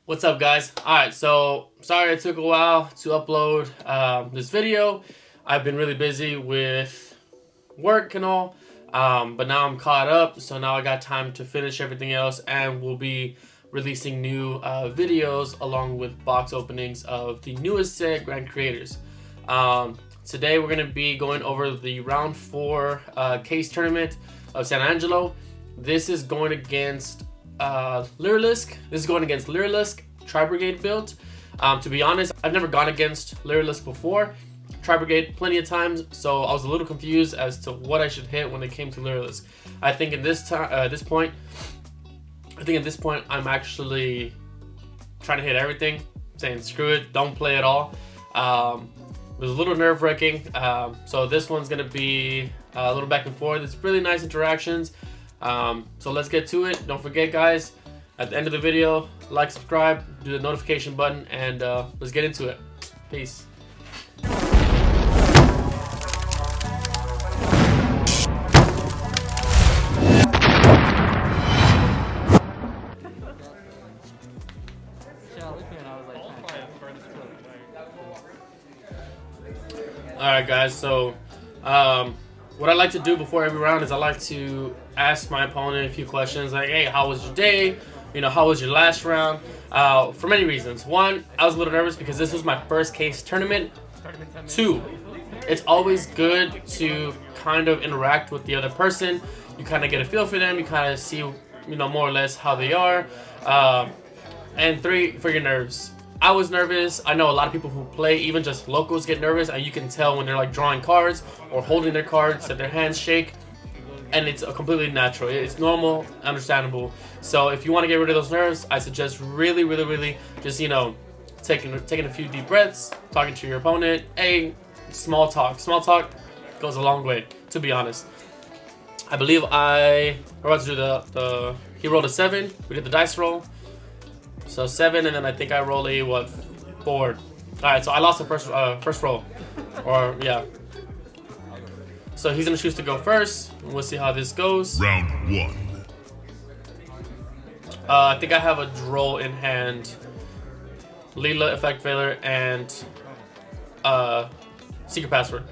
What's up, guys? Alright, so sorry it took a while to upload this video. I've been really busy with work and all, but now I'm caught up, so now I got time to finish everything else, and we'll be releasing new videos along with box openings of the newest set Grand Creators. Today we're going to be going over the round 4 case tournament of San Angelo. This is going against Lyrilisk. This is going against Lyrilisk Tri-Brigade build. To be honest, I've never gone against Lyrilisk before. Tri-Brigade plenty of times, so I was a little confused as to what I should hit when it came to Lyrilisk. I think at this point, I'm actually trying to hit everything, saying screw it, don't play at all. It was a little nerve-wracking, so this one's gonna be a little back and forth. It's really nice interactions. So let's get to it. Don't forget, guys, at the end of the video, like, subscribe, do the notification button, and let's get into it. Peace. Alright, guys, so what I like to do before every round is I like to ask my opponent a few questions like, hey, how was your day? You know, how was your last round? For many reasons. One, I was a little nervous because this was my first case tournament. Two, it's always good to kind of interact with the other person. You kind of get a feel for them. You kind of see, more or less how they are. And three, for your nerves. I was nervous. I know a lot of people who play, even just locals, get nervous, and you can tell when they're like drawing cards or holding their cards that their hands shake, and it's completely natural. It's normal, understandable. So if you want to get rid of those nerves, I suggest really just taking a few deep breaths, talking to your opponent. Small talk. Small talk goes a long way, to be honest. I believe we're about to do he rolled a 7. We did the dice roll. So 7, and then I think I roll a 4. All right, so I lost the first roll, or yeah. So he's gonna choose to go first. We'll see how this goes. Round 1. I think I have a draw in hand. Leela, Effect Failure, and Secret Password.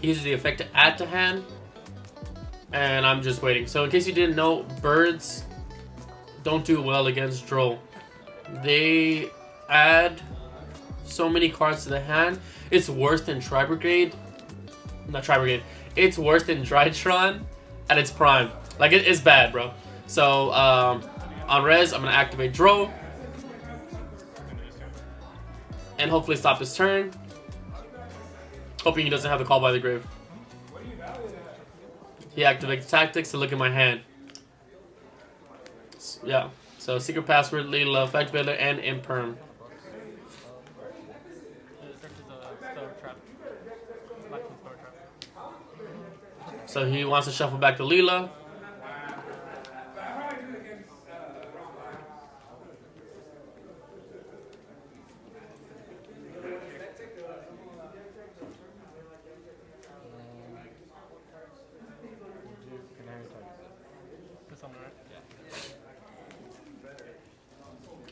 He uses the effect to add to hand, and I'm just waiting. So in case you didn't know, birds don't do well against Droll. They add so many cards to the hand. It's worse than Tri-Brigade. Not Tri-Brigade. It's worse than Drytron at its prime. Like, it's bad, bro. So on res, I'm going to activate Droll and hopefully stop his turn. Hoping he doesn't have the Call by the Grave. He activates Tactics to look at my hand. Yeah. So Secret Password, Leela, Effect Failure, and Imperm. So he wants to shuffle back to Leela.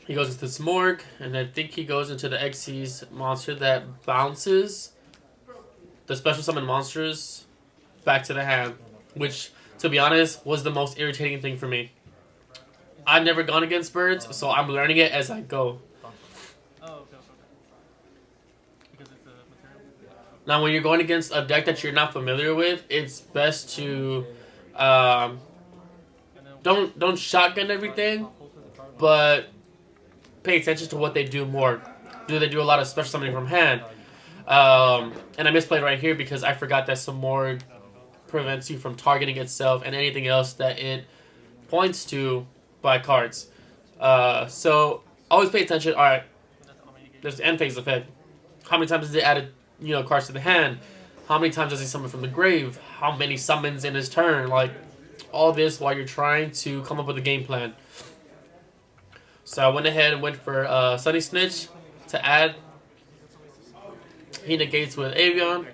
He goes into Smorg, and I think he goes into the Xyz monster that bounces the special summon monsters back to the hand, which, to be honest, was the most irritating thing for me. I've never gone against birds, so I'm learning it as I go. Now, when you're going against a deck that you're not familiar with, it's best to don't shotgun everything, but pay attention to what they do more. Do they do a lot of special summoning from hand? And I misplayed right here because I forgot that some more prevents you from targeting itself and anything else that it points to by cards. So always pay attention. All right, there's the end phase effect. How many times has it added cards to the hand? How many times does he summon from the grave? How many summons in his turn? Like, all this while you're trying to come up with a game plan. So I went ahead and went for Sunny Snitch. to add. He negates with Avion.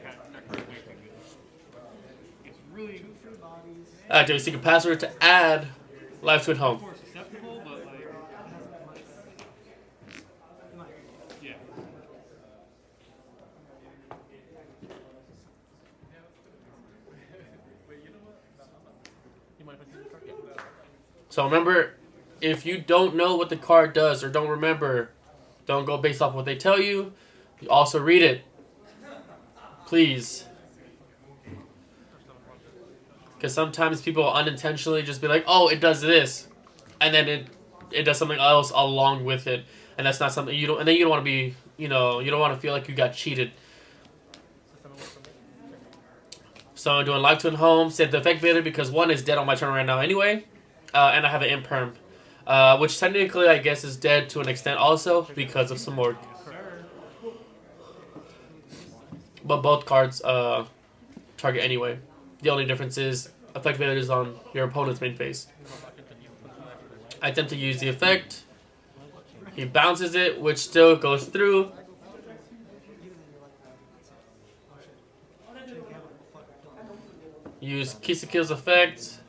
Activate secret password to add Live Twin Home. So remember, if you don't know what the card does or don't remember, don't go based off what they tell you. You also read it. Please. Because sometimes people unintentionally just be like, oh, it does this. And then it does something else along with it. And that's not something you don't, and then you don't want to be, you don't want to feel like you got cheated. So I'm doing Live Twin Home, set the effect vader because one is dead on my turn right now anyway. And I have an imperm. Which technically I guess is dead to an extent also because of some more. But both cards target anyway. The only difference is effect vader is on your opponent's main phase. I attempt to use the effect. He bounces it, which still goes through. Use Kisakill's effect.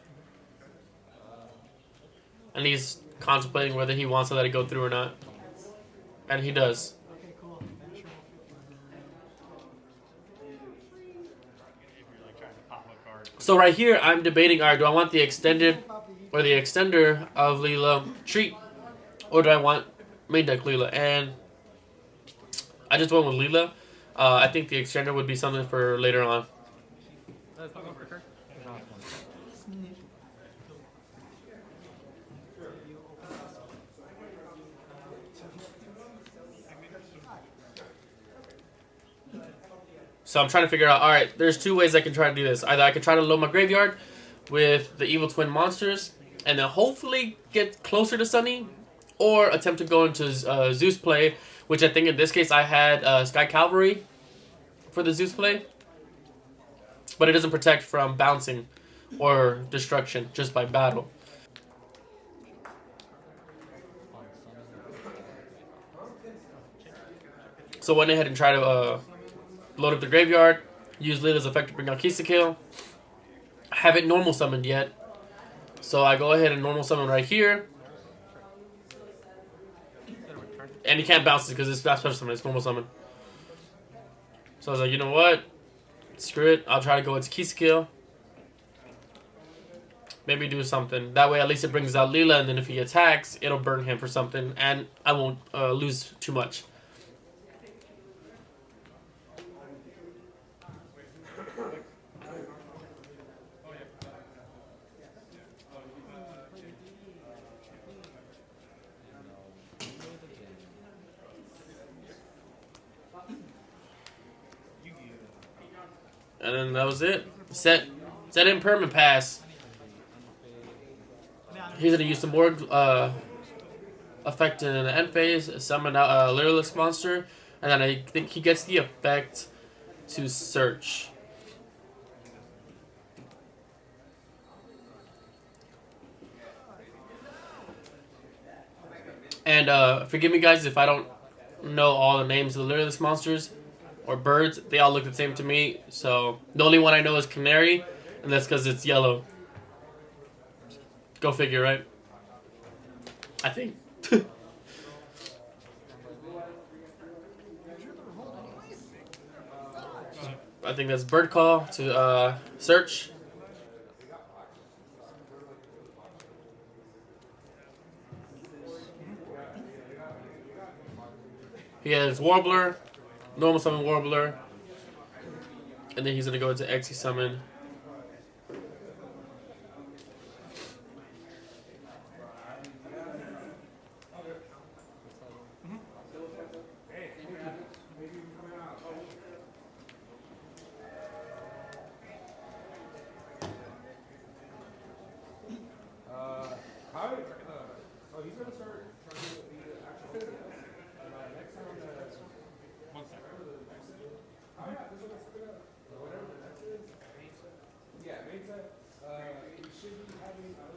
And he's contemplating whether he wants to let it go through or not. And he does. So right here, I'm debating, alright, do I want the extended or the extender of Leela treat? Or do I want main deck Leela? And I just went with Leela. I think the extender would be something for later on. So I'm trying to figure out, alright, there's two ways I can try to do this. Either I can try to load my graveyard with the evil twin monsters, and then hopefully get closer to Sunny, or attempt to go into Zeus play, which I think in this case I had Sky Cavalry for the Zeus play. But it doesn't protect from bouncing or destruction just by battle. So I went ahead and tried to load up the graveyard, use Leela's effect to bring out Kisakill. I haven't normal summoned yet, so I go ahead and normal summon right here. And you can't bounce it because it's not special summon, it's normal summon. So I was like, you know what? Screw it, I'll try to go into Kisakill. Maybe do something. That way at least it brings out Leela, and then if he attacks, it'll burn him for something, and I won't lose too much. And then that was it. Set in permanent pass. He's gonna use some more effect in the end phase, summon out a Lyreless monster, and then I think he gets the effect to search. And forgive me guys if I don't know all the names of the Lyreless monsters or birds. They all look the same to me. So the only one I know is Canary, and that's because it's yellow. Go figure, right? I think. I think that's bird call to search. He has Warbler, normal summon Warbler, and then he's gonna go into Exy summon.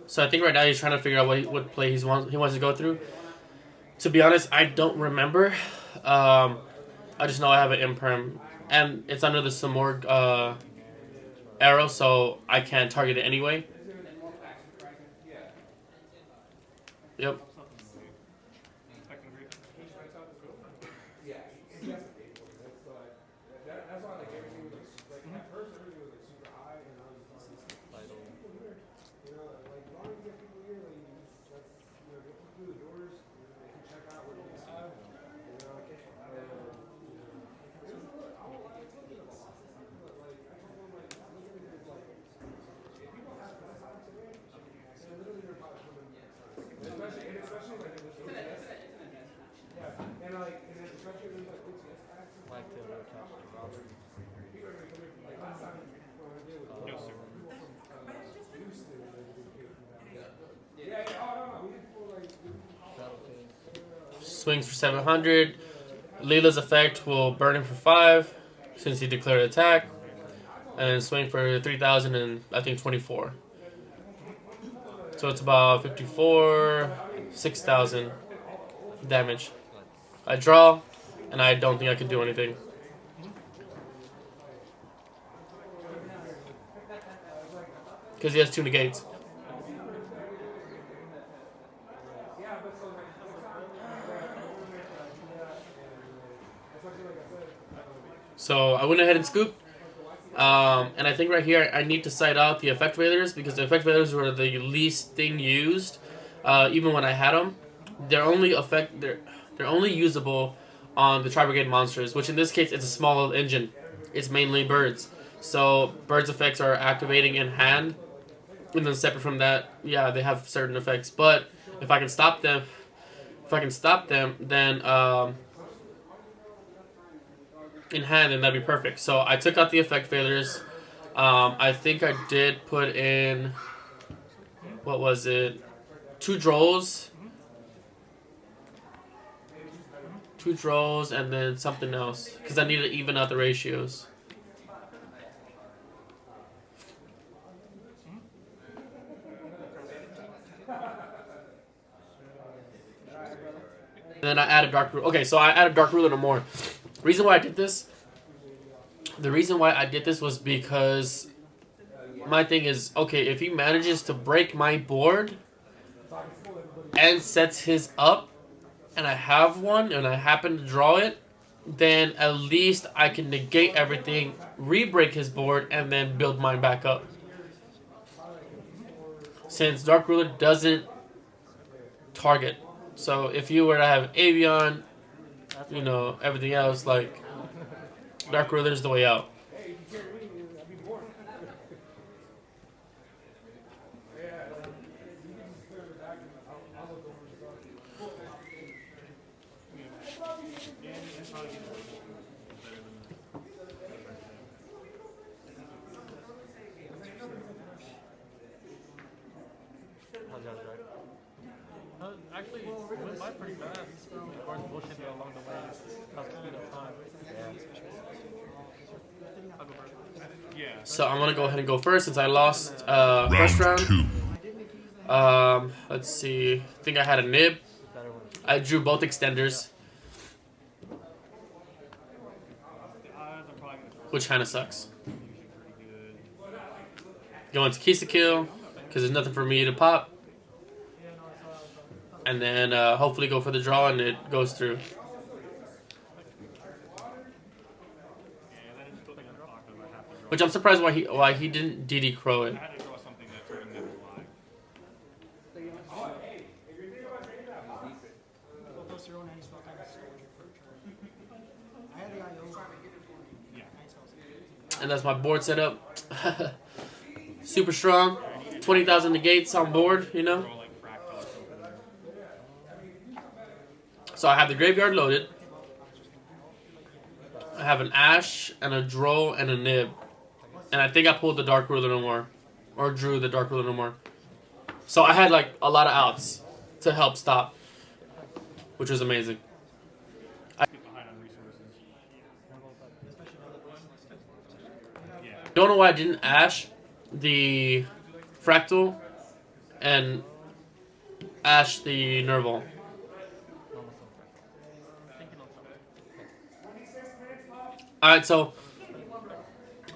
So I think right now he's trying to figure out what play he wants to go through. To be honest, I don't remember. I just know I have an imperm, and it's under the Samorg arrow, so I can't target it anyway. Yep. Swings for 700. Leela's effect will burn him for 5 since he declared attack. And swing for 3,000 and I think 24. So it's about 54, 6,000 damage. I draw, and I don't think I can do anything. Because he has 2 negates. So I went ahead and scooped. And I think right here I need to cite out the effect failures because the effect failures were the least thing used. Even when I had them, they're only usable on the Tri-Brigade monsters, which in this case it's a small engine. It's mainly birds. So birds effects are activating in hand, and then separate from that, yeah, they have certain effects. But if I can stop them, then in hand, then that'd be perfect. So I took out the effect failures. I think I did put in, what was it? 2 draws. 2 draws and then something else. Because I need to even out the ratios. And then I added Dark Ruler. Okay, so I added Dark Ruler no more. The reason why I did this was because my thing is, okay, if he manages to break my board and sets his up, and I have one, and I happen to draw it, then at least I can negate everything, re-break his board, and then build mine back up. Since Dark Ruler doesn't target. So if you were to have Avion, everything else, like, Dark Ruler is the way out. Actually, it went by pretty fast. Of course, bullshit along the way. That's speed of time. I'll go first. Yeah. So I'm gonna go ahead and go first since I lost first round. Let's see. I think I had a nib. I drew both extenders, which kind of sucks. Go into Kisa Kill because there's nothing for me to pop. And then hopefully go for the draw and it goes through. Which I'm surprised why he didn't DD Crow it. And that's my board setup. Super strong. 20,000 negates on board, So I have the graveyard loaded. I have an Ash and a Droll and a Nib. And I think I pulled the Dark Ruler no more. Or drew the Dark Ruler no more. So I had like a lot of outs to help stop. Which was amazing. I don't know why I didn't Ash the Fractal and Ash the Nerval. Alright, so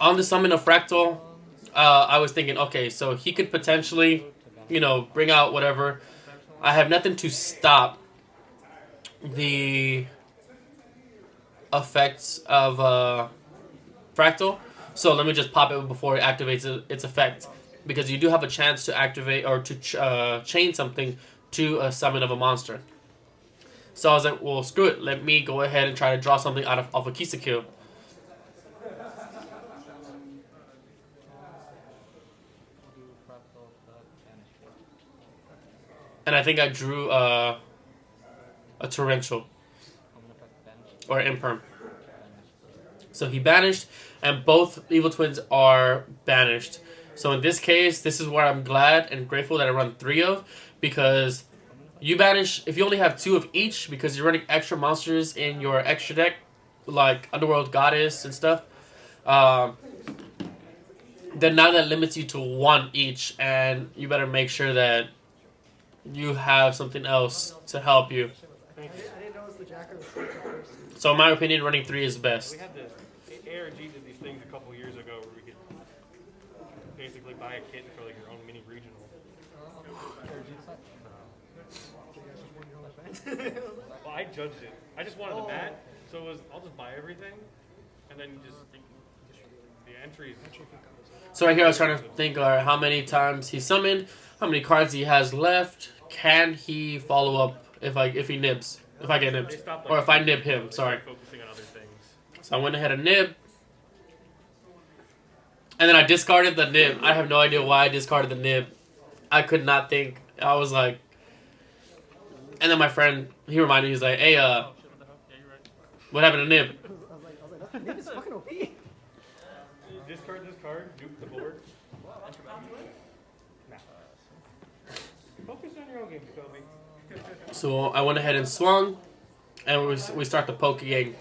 on the summon of Fractal, I was thinking, okay, so he could potentially, bring out whatever. I have nothing to stop the effects of Fractal, so let me just pop it before it activates its effect, because you do have a chance to activate or to chain something to a summon of a monster. So I was like, well, screw it. Let me go ahead and try to draw something out of a Kisakyo. And I think I drew a torrential or imperm. So he banished, and both evil twins are banished. So in this case, this is where I'm glad and grateful that I run 3 of, because you banish if you only have 2 of each, because you're running extra monsters in your extra deck, like Underworld Goddess and stuff. Then now that limits you to 1 each, and you better make sure that you have something else to help you. So in my opinion, running 3 is best. We had the ARG did these things a couple years ago where we could basically buy a kit for like your own mini regional. Well, I judged it. I just wanted the mat, so it was I'll just buy everything, and then just the entries. So right here, I was trying to think how many times he summoned, how many cards he has left. Can he follow up if he nibs? If I get nibbed. Or if I nib him, sorry. Focusing on other things. So I went ahead and nib. And then I discarded the nib. I have no idea why I discarded the nib. I could not think. I was like... And then my friend, he reminded me, he's like, hey, what happened to nib? I was like, that nib is fucking OP. Discard this card, dupe the board. Nah. Focus on your own game, Jacoby. So I went ahead and swung. And we start the poke game.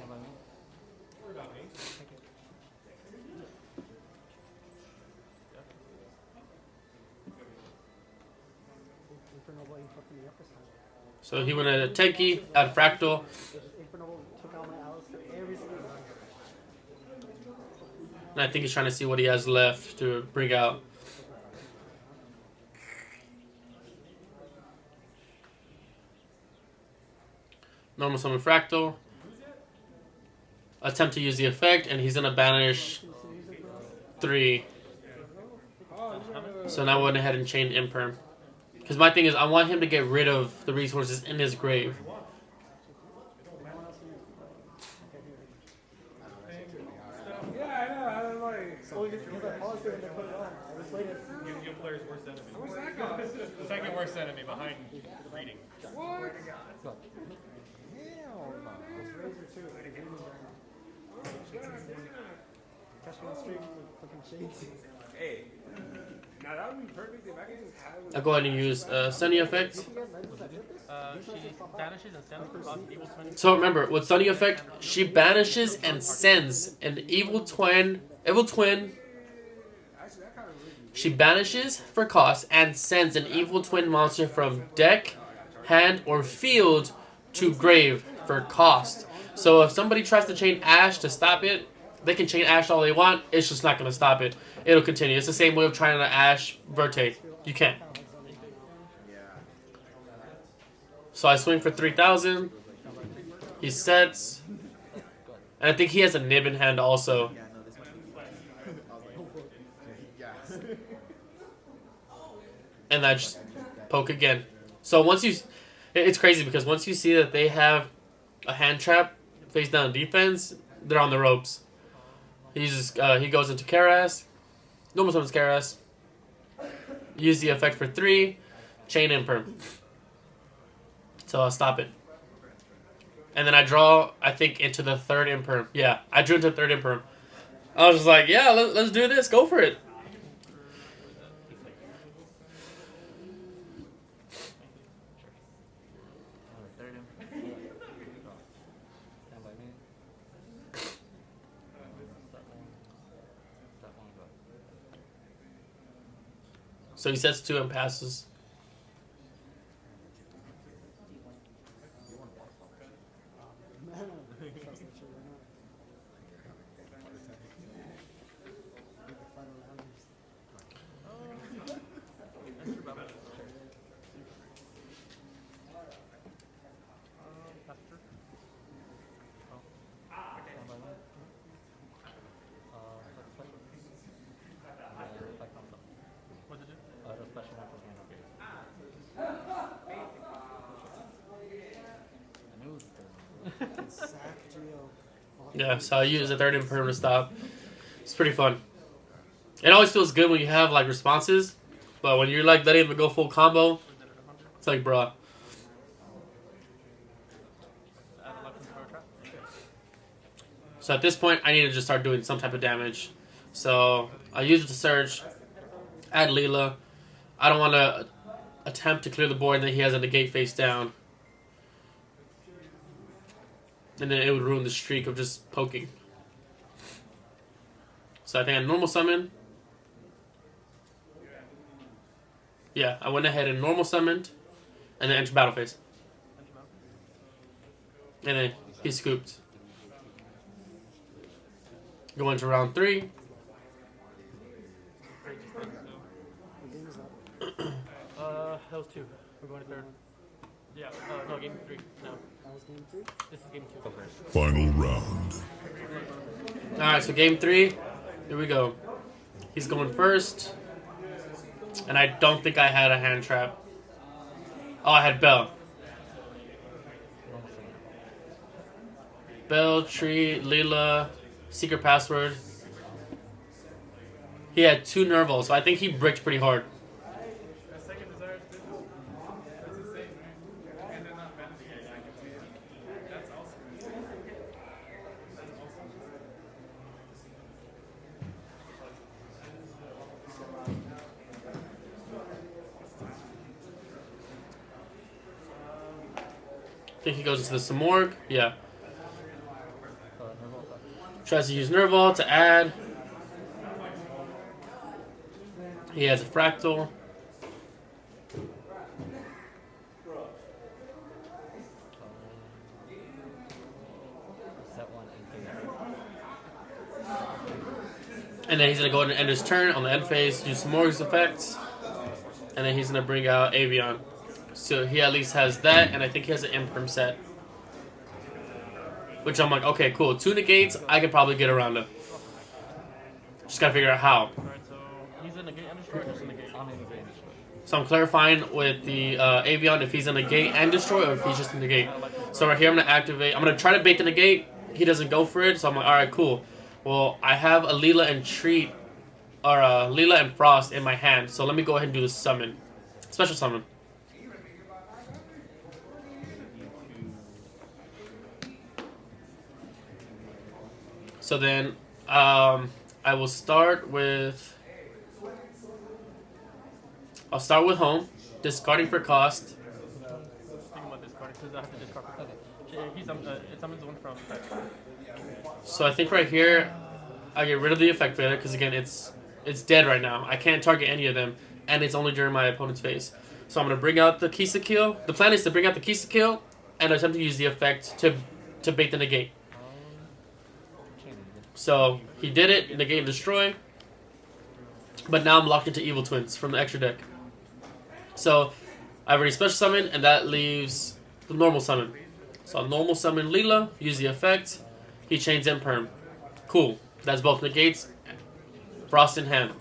So he went at a Tenki, at Fractal. And I think he's trying to see what he has left to bring out. Normal summon Fractal. Attempt to use the effect, and he's going to banish 3. So now I went ahead and chained Imperm. Because my thing is, I want him to get rid of the resources in his grave. Your player's worst enemy. Where's that guy? The second worst enemy behind reading. What? Hey, now that would be perfect if I could just have it. I'll go ahead and use Sunny Effect. She banishes and sends on evil twin. So remember, with Sunny Effect, she banishes and sends an evil twin. She banishes for cost and sends an evil twin monster from deck, hand, or field to grave for cost. So if somebody tries to chain Ash to stop it, they can chain Ash all they want. It's just not going to stop it. It'll continue. It's the same way of trying to Ash Verte. You can't. So I swing for 3,000. He sets. And I think he has a nib in hand also. And I just poke again. So once you... It's crazy because once you see that they have a hand trap face down defense, they're on the ropes. He goes into Karas. Normal summons Karas. Use the effect for 3. Chain Imperm. So I'll stop it. And then I draw, I think, into the 3rd Imperm. Yeah, I drew into the 3rd Imperm. I was just like, yeah, let's do this. Go for it. So he sets 2 and passes. Yeah, so I use the third impermanent stop. It's pretty fun. It always feels good when you have like responses, but when you're like letting them go full combo, it's like, bruh. Add a weapon throw trap. So at this point, I need to just start doing some type of damage. So I use it to search, add Leela. I don't want to attempt to clear the board, and then he has a negate face down. And then it would ruin the streak of just poking. So I think I normal summon. Yeah, I went ahead and normal summoned, and then enter battle phase. And then he scooped. Go into round 3. That was 2. We're going to third. Yeah, no, game 3. No, That was game 3. this is game 2. Final round. Alright, so game 3. Here we go. He's going first. And I don't think I had a hand trap. Oh, I had Bell. Bell, Tree, Leela, Secret Password. He had 2 Nervals, so I think he bricked pretty hard. I think he goes into the Samorg. Yeah. Tries to use Nerval to add. He has a Fractal. And then he's going to go ahead and end his turn on the end phase, use Samorg's effects. And then he's going to bring out Avion. So he at least has that, and I think he has an Imperm set. Which I'm like, okay, cool. 2 negates, I could probably get around him. Just gotta figure out how. Alright, so he's in the gate and destroy or just in the gate? I'm in the gate and destroy. So I'm clarifying with the Avion if he's in the gate and destroy, or if he's just in the gate. So right here, I'm gonna activate. I'm gonna try to bait the negate. He doesn't go for it, so I'm like, alright, cool. Well, I have a Leela and Treat, or Leela and Frost in my hand, so let me go ahead and do the summon. Special summon. So then, I will start with. I'll start with home, discarding for cost. Think about discarding because I have to discard. Okay. It summons one from. So I think right here, I get rid of the effect failure because again, it's dead right now. I can't target any of them, and it's only during my opponent's phase. So I'm gonna bring out the Kisa Kill. The plan is to bring out the Kisa Kill and attempt to use the effect to bait the negate. So he did it, negate and destroy. But now I'm locked into Evil Twins from the extra deck. So I've already special summoned, and that leaves the normal summon. So I'll normal summon Leela, use the effect. He chains Imperm. Cool. That's both negates. Frost in hand.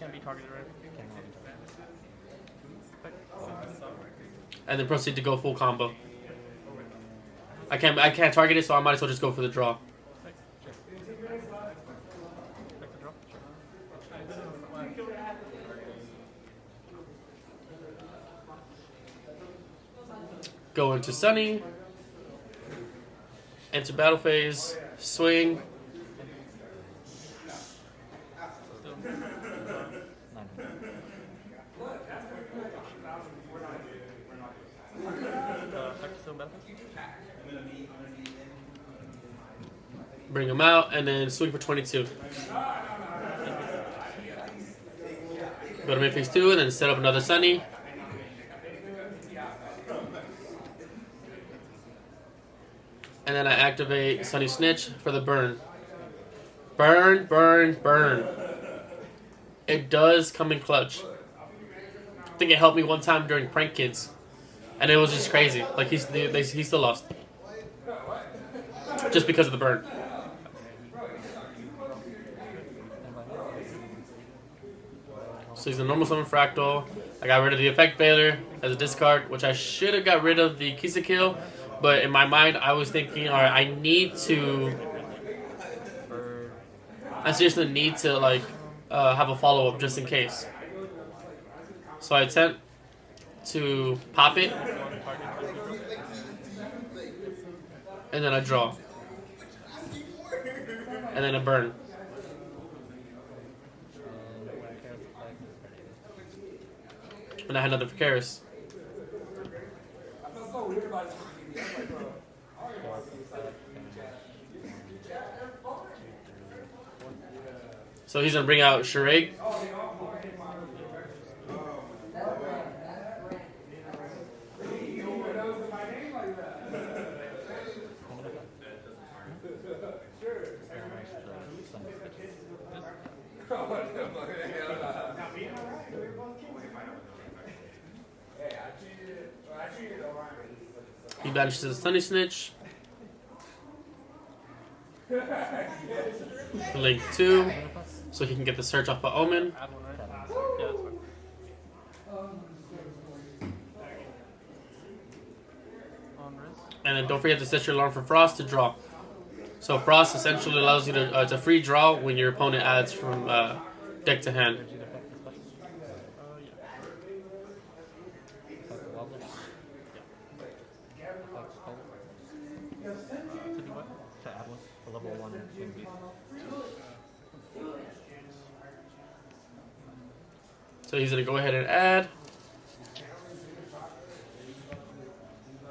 Can't be targeted, right? And then proceed to go full combo. I can't target it, so I might as well just go for the draw. Go into Sunny. Enter battle phase. Swing. Bring him out, and then swing for 22. Go to mid phase 2, and then set up another Sunny. And then I activate Sunny Snitch for the burn. Burn, burn, burn. It does come in clutch. I think it helped me one time during Prank Kids. And it was just crazy. Like, he still lost. Just because of the burn. So he's a normal summon Fractal. I got rid of the effect failure. as a discard, which I should have got rid of the Kill, but in my mind I was thinking, all right, I seriously need to like have a follow up just in case. So I attempt to pop it, and then I draw, and then a burn. And I had another Karis. I felt so weird about it. So he's gonna bring out Shireg. He banishes the Sunny Snitch. Link 2. So he can get the search off of Omen. Add one, right? Yeah, that's fine. On wrist. And then don't forget to set your alarm for Frost to draw. So Frost essentially allows you to, it's a free draw when your opponent adds from deck to hand. To do what? To add one? A level 1 swing beast. So he's gonna go ahead and add.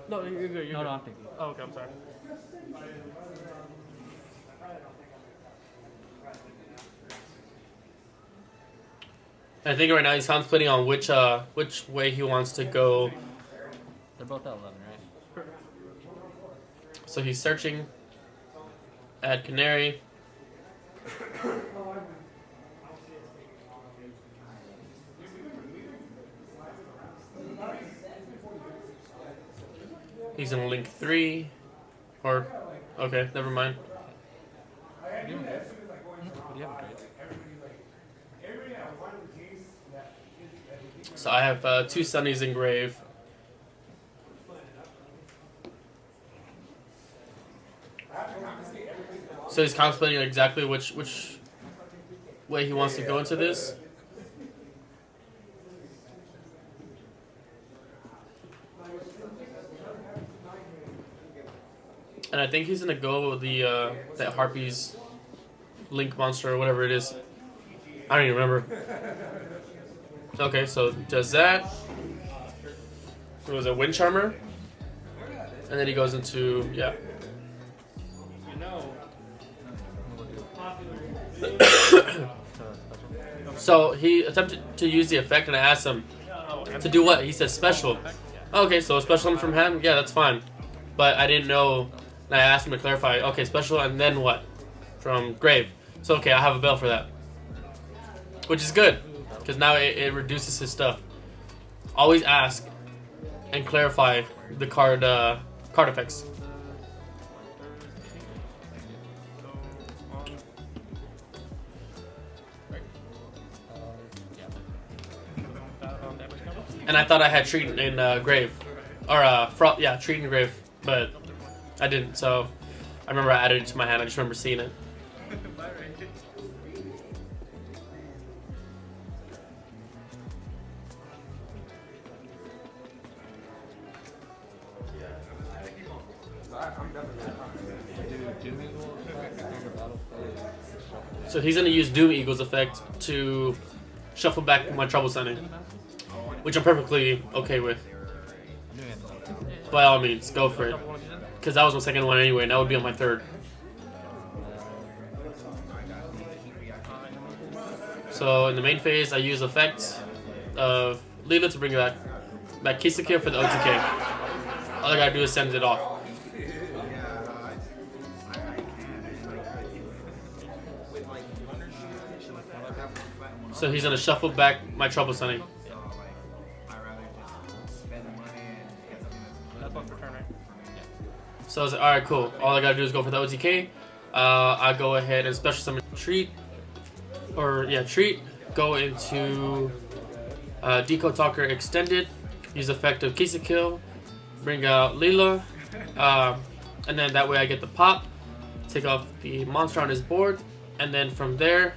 No, you're good. No, I'm thinking. Oh, okay, I'm sorry. I think right now he's contemplating on which way he wants to go. They're both at 11, right? So he's searching. Add Canary. He's gonna link 3. Or okay, never mind. What do you have, Grade? So I have 2 Sunnies in grave. So he's contemplating exactly which way he wants to go into this. And I think he's gonna go with the that Harpy's Link monster or whatever it is. I don't even remember. Okay, so does that. It was a Wind Charmer. And then he goes into, yeah. So he attempted to use the effect and I asked him to do what? He said special. Okay, so a special from him? Yeah, that's fine. But I didn't know, and I asked him to clarify, okay, special and then what? From grave. So okay, I have a bell for that. Which is good, because now it reduces his stuff. Always ask and clarify the card effects. And I thought I had treat in grave, or treat in grave, but I didn't. So I remember I added it to my hand. I just remember seeing it. So he's gonna use Doom Eagle's effect to shuffle back my Trouble Sunny, which I'm perfectly okay with. By all means, go for it. Because that was my second one anyway, and that would be on my third. So in the main phase, I use effect of Leela to bring back Kisaki for the OTK. All I gotta do is send it off. So he's gonna shuffle back my Trouble Sunny. So I was like, alright, cool. All I gotta do is go for the OTK. I go ahead and special summon Treat. Treat. Go into Deco Talker Extended. use effective Kisa kill, bring out Leela, and then that way I get the pop, take off the monster on his board, and then from there,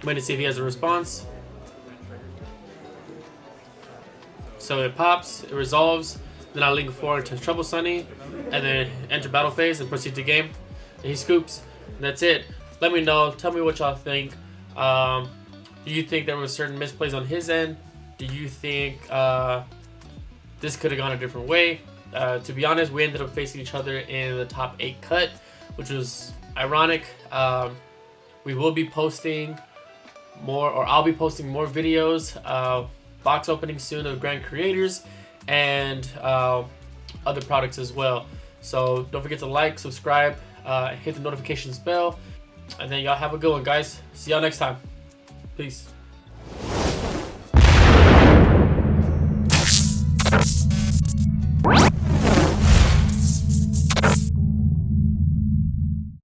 wait to see if he has a response. So it pops, it resolves, then I link forward to Trouble Sunny, and then enter battle phase and proceed to game. And he scoops, and that's it. Let me know, tell me what y'all think. Do you think there were certain misplays on his end? Do you think this could have gone a different way? To be honest, we ended up facing each other in the top 8 cut, which was ironic. We will be posting more, or I'll be posting more videos, box opening soon of Grand Creators, and other products as well. So don't forget to like, subscribe, hit the notifications bell, and then y'all have a good one, guys. See y'all next time. Peace.